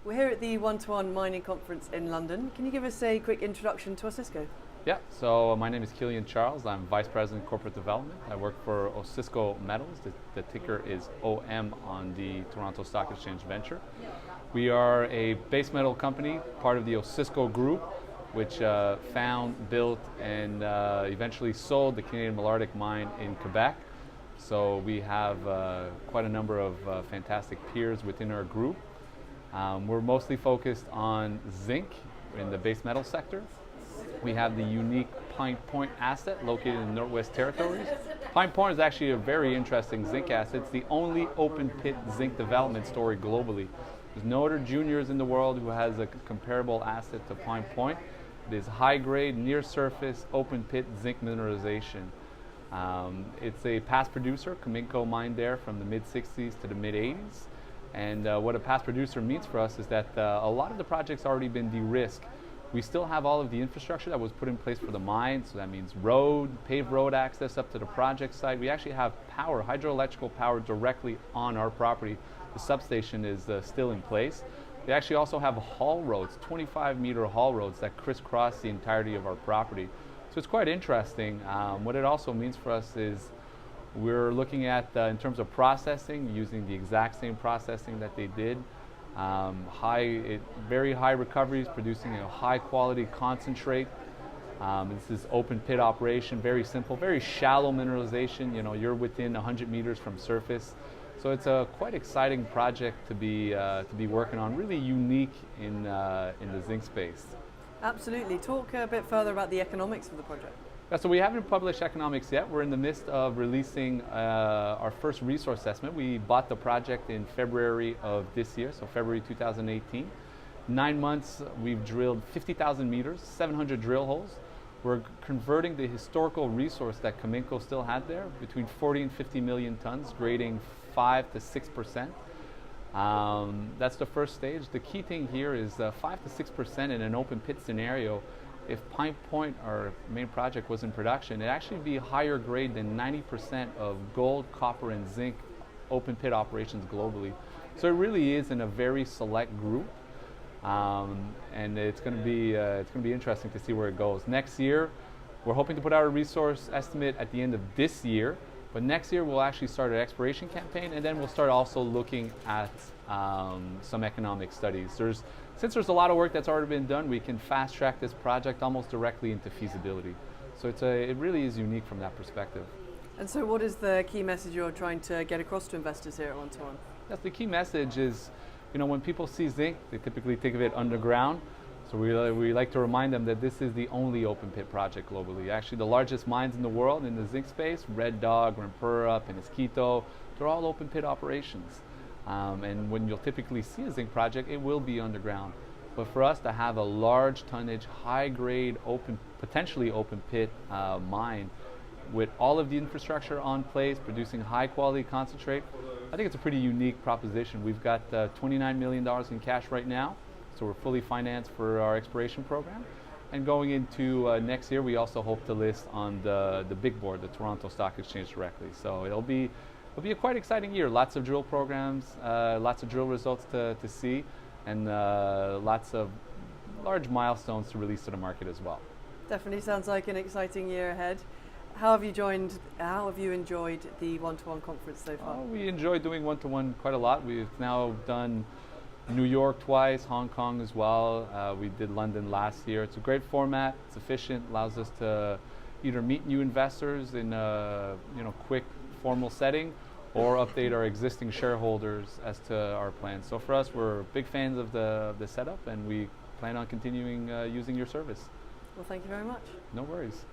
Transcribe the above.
We're here at the One-to-One Mining Conference in London. Can you give us a quick introduction to Osisko? Yeah, so my name is Killian Charles. I'm Vice President Corporate Development. I work for Osisko Metals. The ticker is OM on the Toronto Stock Exchange Venture. We are a base metal company, part of the Osisko Group, which found, built, and eventually sold the Canadian Malartic mine in Quebec. So we have quite a number of fantastic peers within our group. We're mostly focused on zinc in the base metal sector. We have the unique Pine Point asset located in the Northwest Territories. Pine Point is actually a very interesting zinc asset. It's the only open pit zinc development story globally. There's no other juniors in the world who has a comparable asset to Pine Point. It is high grade, near surface, open pit zinc mineralization. It's a past producer. Cominco mined there from the mid-60s to the mid-80s. And what a past producer means for us is that a lot of the project's already been de-risked. We still have all of the infrastructure that was put in place for the mine, so that means road, paved road access up to the project site. We actually have power, hydroelectrical power directly on our property. The substation is still in place. We actually also have haul roads, 25-meter haul roads that crisscross the entirety of our property. So it's quite interesting. What it also means for us is we're looking at, in terms of processing, using the exact same processing that they did. Very high recoveries, producing a high quality concentrate. This is open pit operation, very simple, very shallow mineralization. You know, you're within 100 meters from surface. So it's a quite exciting project to be working on, really unique in the zinc space. Absolutely. Talk a bit further about the economics of the project. Yeah, so we haven't published economics yet. We're in the midst of releasing our first resource assessment. We bought the project in February of this year, so February 2018. 9 months, we've drilled 50,000 meters, 700 drill holes. We're converting the historical resource that Cominco still had there, between 40 and 50 million tons, grading 5 to 6%. That's the first stage. The key thing here is 5 to 6% in an open pit scenario. If Pine Point, our main project, was in production, it'd actually be higher grade than 90% of gold, copper, and zinc open pit operations globally. So it really is in a very select group, and it's going to be interesting to see where it goes. Next year, we're hoping to put out a resource estimate at the end of this year. But next year we'll actually start an exploration campaign, and then we'll start also looking at some economic studies. Since there's a lot of work that's already been done, we can fast track this project almost directly into feasibility. So it really is unique from that perspective. And so what is the key message you're trying to get across to investors here at One-to-One? Yes, the key message is, you know, when people see zinc, they typically think of it underground. So we like to remind them that this is the only open pit project globally. Actually, the largest mines in the world in the zinc space, Red Dog, Rampura, Penasquito, they're all open pit operations. And when you'll typically see a zinc project, it will be underground. But for us to have a large tonnage, high grade, potentially open pit mine with all of the infrastructure on place, producing high quality concentrate, I think it's a pretty unique proposition. We've got $29 million in cash right now. So we're fully financed for our exploration program. And going into next year, we also hope to list on the big board, the Toronto Stock Exchange directly. So it'll be a quite exciting year. Lots of drill programs, lots of drill results to see, and lots of large milestones to release to the market as well. Definitely sounds like an exciting year ahead. How have you enjoyed the One-to-One conference so far? We enjoy doing One-to-One quite a lot. We've now done New York twice, Hong Kong as well. We did London last year. It's a great format. It's efficient. Allows us to either meet new investors in a quick, formal setting, or update our existing shareholders as to our plans. So for us, we're big fans of the setup, and we plan on continuing using your service. Well, thank you very much. No worries.